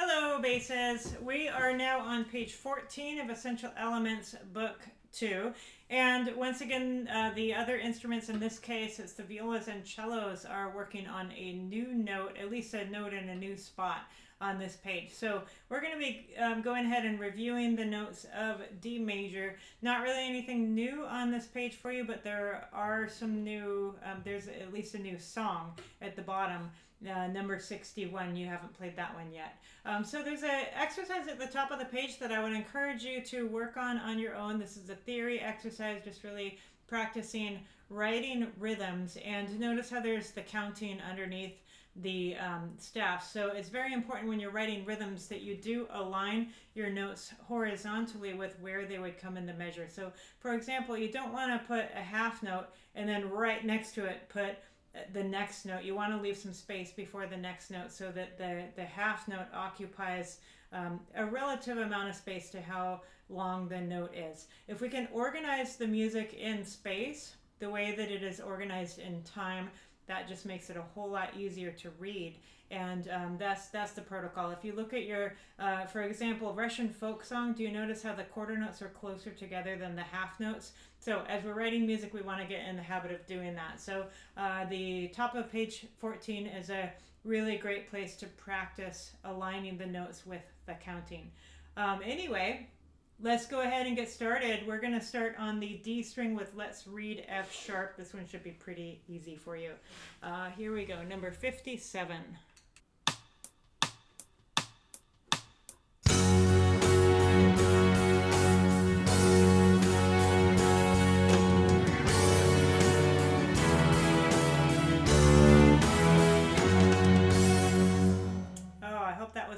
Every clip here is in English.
Hello, basses. We are now on page 14 of Essential Elements, Book 2. And once again, the other instruments, in this case, it's the violas and cellos, are working on a new note, at least a note in a new spot on this page. So we're going to be going ahead and reviewing the notes of D major. Not really anything new on this page for you, but there are some new, there's at least a new song at the bottom. Number 61, you haven't played that one yet. So there's an exercise at the top of the page that I would encourage you to work on your own. This is a theory exercise, just really practicing writing rhythms. And notice how there's the counting underneath the staff. So it's very important when you're writing rhythms that you do align your notes horizontally with where they would come in the measure. So for example, you don't want to put a half note and then right next to it put the next note. You want to leave some space before the next note so that the half note occupies a relative amount of space to how long the note is. If we can organize the music in space the way that it is organized in time, that just makes it a whole lot easier to read. And that's the protocol. If you look at your, for example, Russian folk song, do you notice how the quarter notes are closer together than the half notes? So as we're writing music, we want to get in the habit of doing that. So the top of page 14 is a really great place to practice aligning the notes with the counting. Anyway, let's go ahead and get started. We're going to start on the D string with Let's Read F sharp. This one should be pretty easy for you. Here we go, number 57.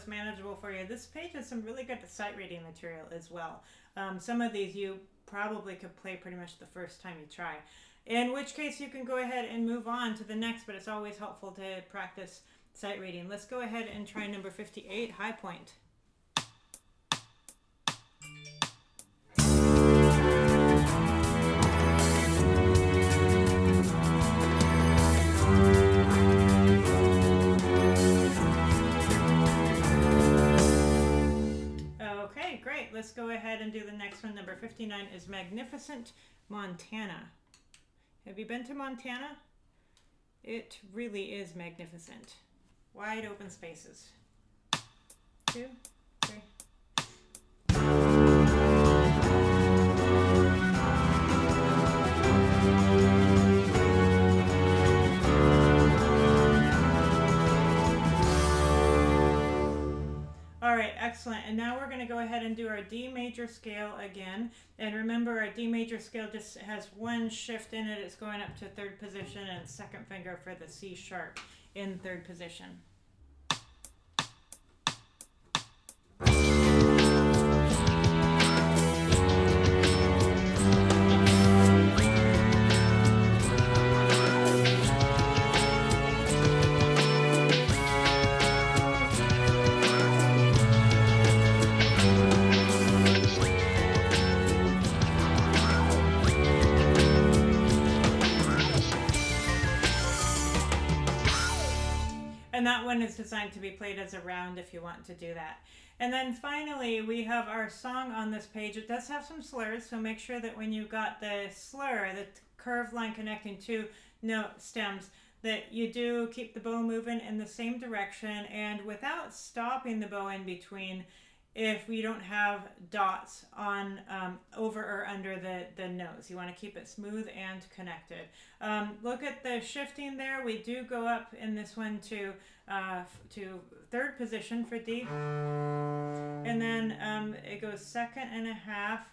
Manageable for you. This page has some really good sight reading material as well. Some of these you probably could play pretty much the first time you try, in which case you can go ahead and move on to the next, but it's always helpful to practice sight reading. Let's go ahead and try number 58, high point. Let's go ahead and do the next one. Number 59 is Magnificent Montana. Have you been to Montana? It really is magnificent. Wide open spaces. 2, 3. Excellent. And now we're going to go ahead and do our D major scale again. And remember, our D major scale just has one shift in it. It's going up to third position, and second finger for the C sharp in third position. And that one is designed to be played as a round if you want to do that. And then finally, we have our song on this page. It does have some slurs, so make sure that when you've got the slur, the curved line connecting two note stems, that you do keep the bow moving in the same direction and without stopping the bow in between if we don't have dots on over or under the notes. You want to keep it smooth and connected. Look at the shifting there. We do go up in this one to third position for D, and then it goes second and a half.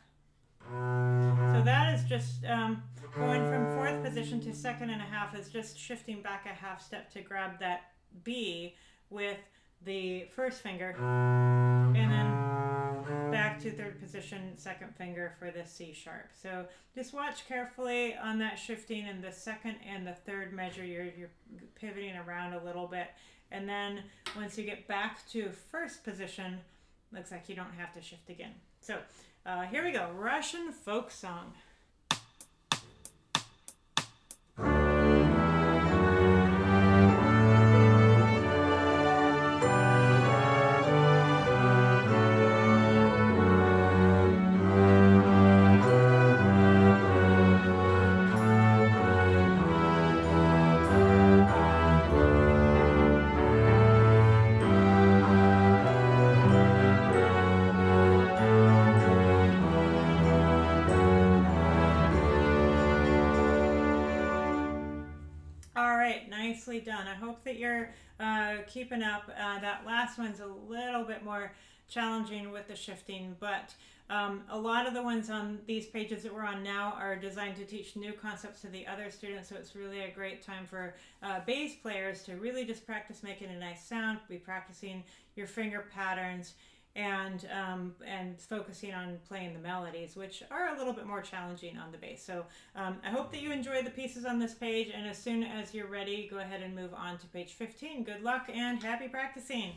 So that is just going from fourth position to second and a half is just shifting back a half step to grab that B with the first finger, and then back to third position, second finger for the C sharp. So just watch carefully on that shifting in the second and the third measure. You're pivoting around a little bit, and then once you get back to first position, looks like you don't have to shift again. So here we go, Russian folk song. nicely done. I hope that you're keeping up. That last one's a little bit more challenging with the shifting, but a lot of the ones on these pages that we're on now are designed to teach new concepts to the other students, so it's really a great time for bass players to really just practice making a nice sound, be practicing your finger patterns, and focusing on playing the melodies, which are a little bit more challenging on the bass. So I hope that you enjoy the pieces on this page, and as soon as you're ready, go ahead and move on to page 15. Good luck and happy practicing!